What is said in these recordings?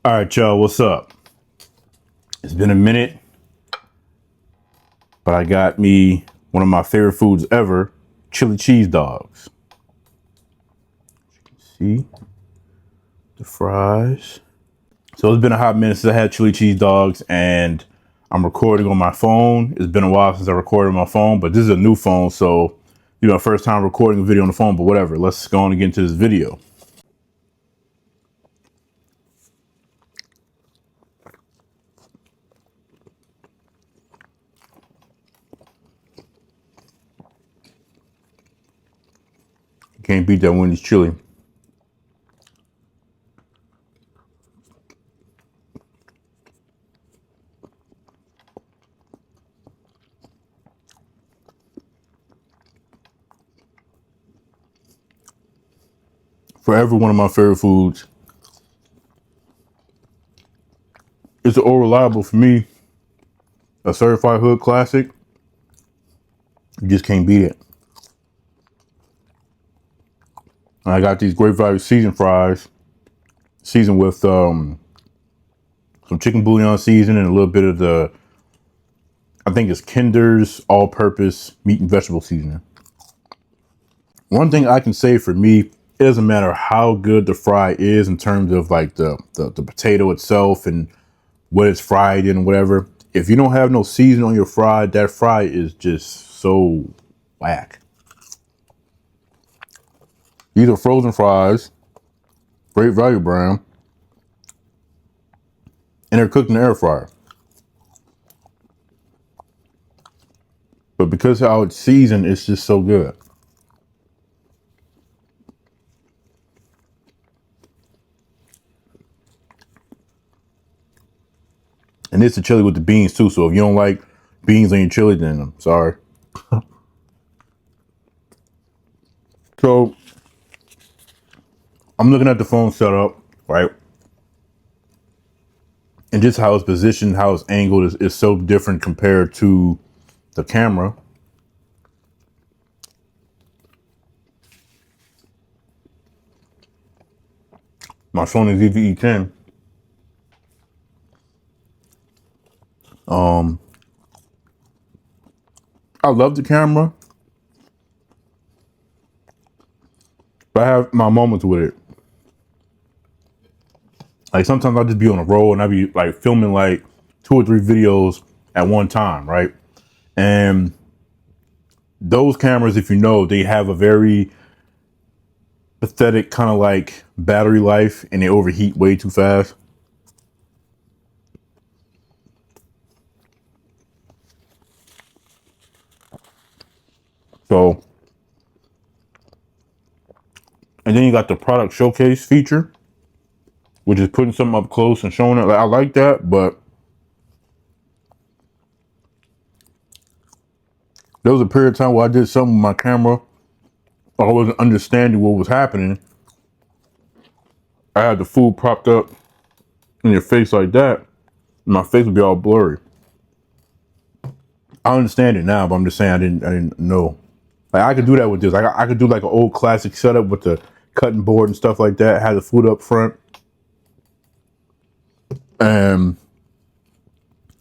All right, y'all, what's up? It's been a minute, but I got me one of my favorite foods ever, chili cheese dogs. See the fries. So it's been a hot minute since I had chili cheese dogs, and I'm recording on my phone. It's been a while since I recorded on my phone, but this is a new phone, so first time recording a video on the phone, but whatever. Let's go on and get into this video. You can't beat that Wendy's chili. Forever one of my favorite foods. It's all reliable for me. A certified hood classic. You just can't beat it. I got these Great Value seasoned fries, seasoned with some chicken bouillon seasoning and a little bit of I think it's Kinder's all-purpose meat and vegetable seasoning. One thing I can say for me, it doesn't matter how good the fry is in terms of like the potato itself and what it's fried in, whatever. If you don't have no seasoning on your fry, that fry is just so whack. These are frozen fries, Great Value brand, and they're cooked in the air fryer. But because how it's seasoned, it's just so good. And it's a chili with the beans too. So if you don't like beans on your chili, then I'm sorry. So I'm looking at the phone setup, right? And just how it's positioned, how it's angled is so different compared to the camera. My Sony ZV-E10. I love the camera, but I have my moments with it. Like sometimes I'll just be on a roll and I'll be like filming like 2 or 3 videos at one time, right? And those cameras, if you know, they have a very pathetic kind of like battery life and they overheat way too fast. So, and then you got the product showcase feature, which is putting something up close and showing it. Like, I like that, but there was a period of time where I did something with my camera. I wasn't understanding what was happening. I had the food propped up in your face like that, and my face would be all blurry. I understand it now, but I'm just saying I didn't know. Like I could do that with this. I could do like an old classic setup with the cutting board and stuff like that. Have the food up front, and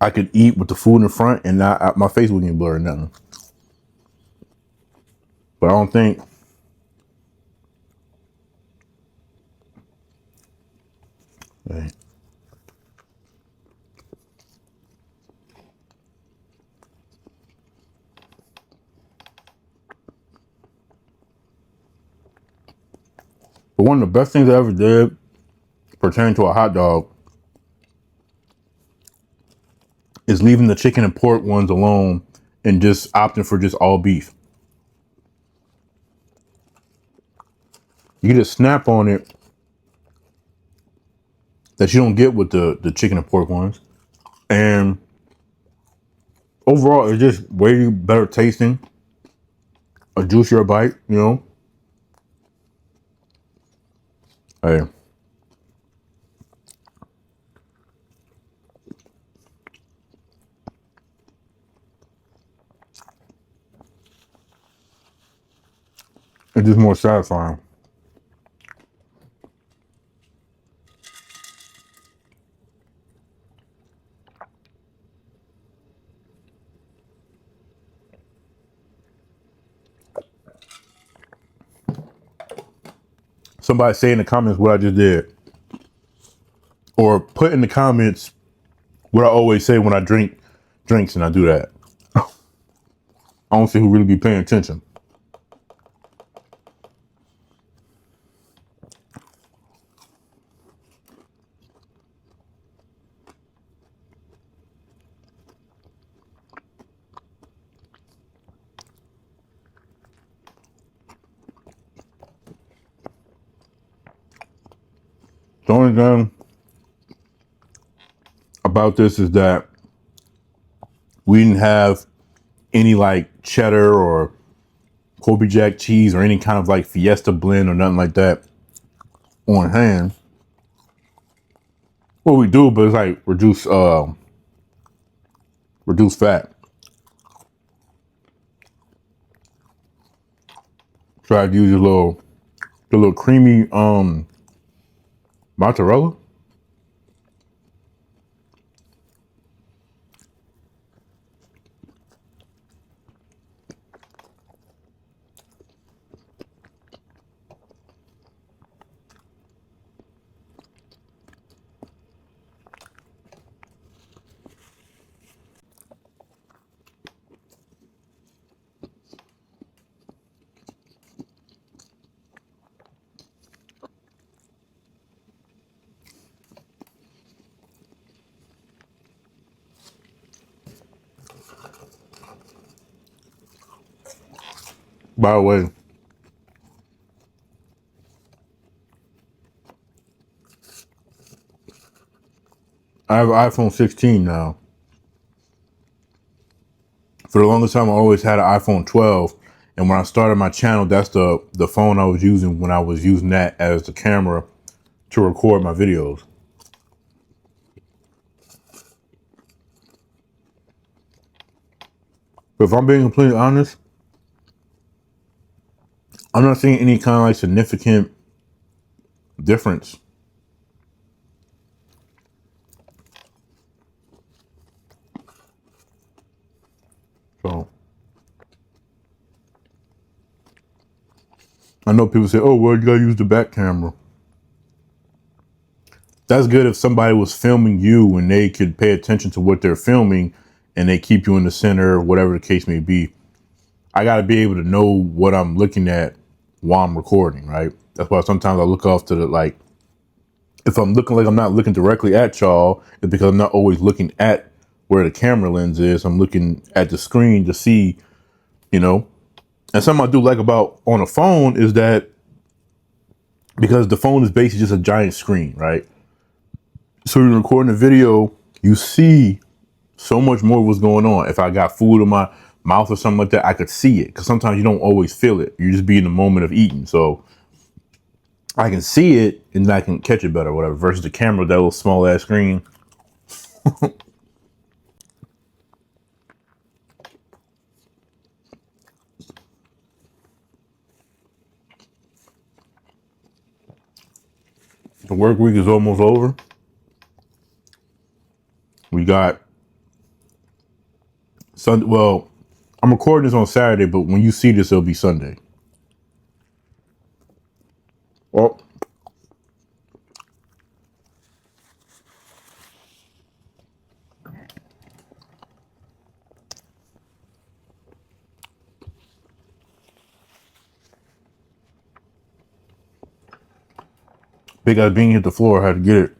I could eat with the food in the front, and my face wouldn't get blurry nothing. But I don't think. Hey. But one of the best things I ever did pertaining to a hot dog is leaving the chicken and pork ones alone and just opting for just all beef. You get a snap on it that you don't get with the chicken and pork ones. And overall, it's just way better tasting, a juicier bite, you know. Hey. It's just more satisfying. Somebody say in the comments what I just did. Or put in the comments what I always say when I drink drinks and I do that. I don't see who really be paying attention. The only thing about this is that we didn't have any like cheddar or Colby Jack cheese or any kind of like Fiesta blend or nothing like that on hand. Well, we do, but it's like reduced fat. So I'd use the little creamy mozzarella. By the way, I have an iPhone 16 now. For the longest time, I always had an iPhone 12. And when I started my channel, that's the phone I was using when I was using that as the camera to record my videos. But if I'm being completely honest, I'm not seeing any kind of like significant difference. So I know people say, oh, well, you gotta use the back camera. That's good if somebody was filming you and they could pay attention to what they're filming and they keep you in the center, whatever the case may be. I gotta be able to know what I'm looking at while I'm recording, right? That's why sometimes I look off to the like, if I'm looking like I'm not looking directly at y'all, it's because I'm not always looking at where the camera lens is. I'm looking at the screen to see, you know. And something I do like about on a phone is that because the phone is basically just a giant screen, right? So you're recording a video, you see so much more of what's going on. If I got food in my mouth or something like that, I could see it because sometimes you don't always feel it. You just be in the moment of eating. So I can see it and I can catch it better, whatever, versus the camera, that little small ass screen. The work week is almost over. We got Sunday. Well, I'm recording this on Saturday, but when you see this, it'll be Sunday. Well, big ass bean hit the floor. I had to get it.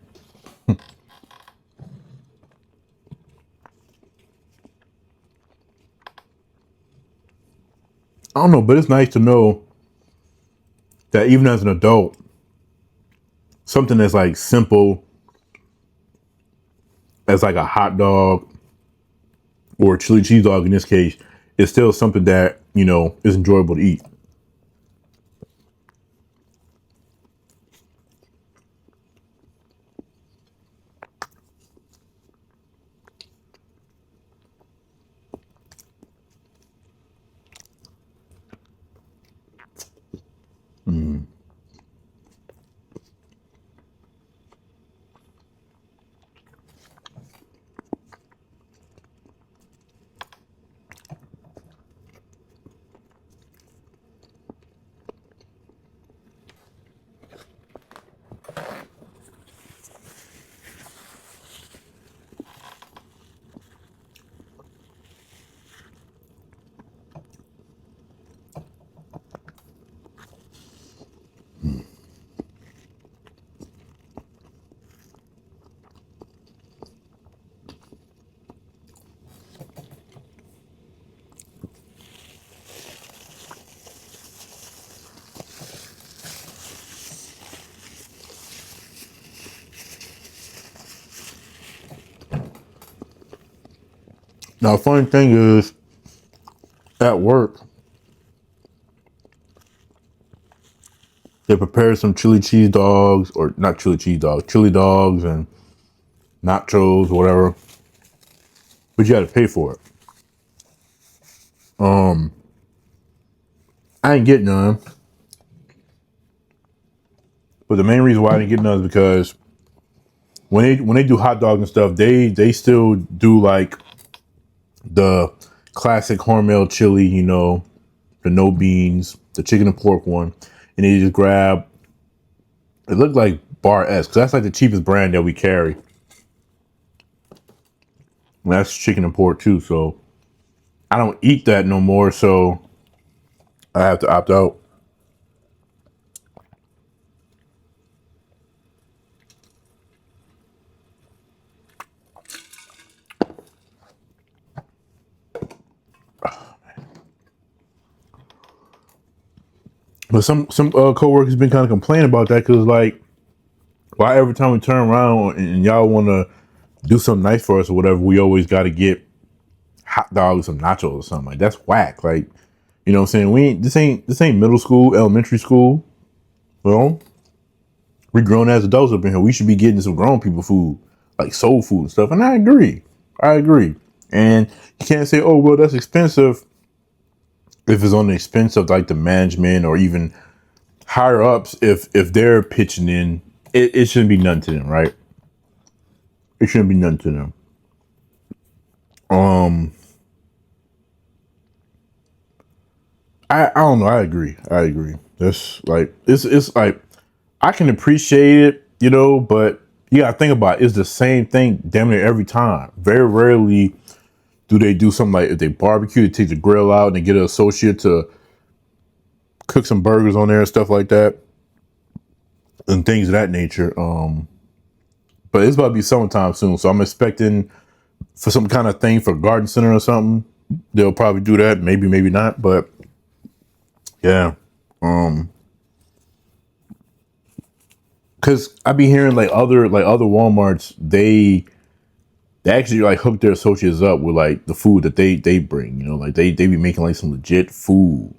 I don't know, but it's nice to know that even as an adult, something that's like simple as like a hot dog or a chili cheese dog in this case is still something that, you know, is enjoyable to eat. Now, the funny thing is, at work, they prepare some chili cheese dogs, or not chili cheese dogs, chili dogs and nachos, whatever. But you got to pay for it. I ain't getting none. But the main reason why I didn't get none is because when they do hot dogs and stuff, they still do like the classic Hormel chili, you know, the no beans, the chicken and pork one, and they just grab. It looked like Bar S, because that's like the cheapest brand that we carry. And that's chicken and pork too, so I don't eat that no more, so I have to opt out. But some coworkers been kind of complaining about that because like, why every time we turn around and y'all want to do something nice for us or whatever, we always got to get hot dogs, some nachos or something. Like, that's whack. Like, you know what I'm saying? This ain't middle school, elementary school. Well, we grown as adults up in here. We should be getting some grown people food, like soul food and stuff. And I agree. And you can't say, oh well, that's expensive, if it's on the expense of like the management or even higher ups. If they're pitching in, it shouldn't be none to them, right? It shouldn't be none to them. I don't know. I agree. That's like, it's like, I can appreciate it, you know, but you gotta think about it. It's the same thing damn near every time. Very rarely do they do something like, if they barbecue, they take the grill out and they get an associate to cook some burgers on there and stuff like that and things of that nature. But it's about to be summertime soon, so I'm expecting for some kind of thing for garden center or something. They'll probably do that, maybe not, but yeah. Because I be hearing like other Walmarts, they actually like hook their associates up with like the food that they bring. You know, like they be making like some legit food,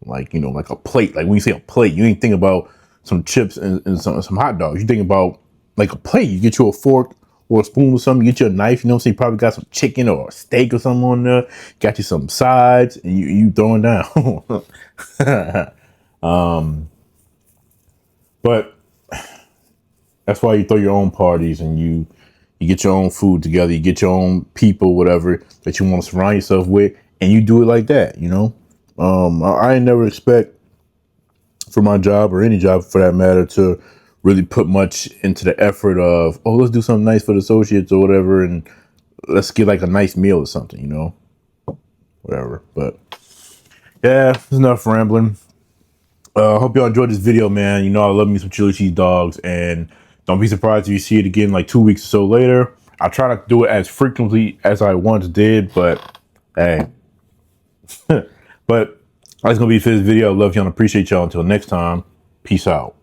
like, you know, like a plate. Like when you say a plate, you ain't think about some chips and some hot dogs. You think about like a plate. You get you a fork or a spoon or something. You get you a knife. You know, so you probably got some chicken or a steak or something on there. Got you some sides, and you throwing down. But that's why you throw your own parties and you get your own food together. You get your own people, whatever that you want to surround yourself with, and you do it like that. You know, I never expect for my job or any job for that matter to really put much into the effort of, oh, let's do something nice for the associates or whatever, and let's get like a nice meal or something. You know, whatever. But yeah, it's enough rambling. Hope y'all enjoyed this video, man. You know, I love me some chili cheese dogs, and don't be surprised if you see it again like 2 weeks or so later. I try not to do it as frequently as I once did, but hey. But that's gonna be it for this video. I love y'all and appreciate y'all. Until next time, peace out.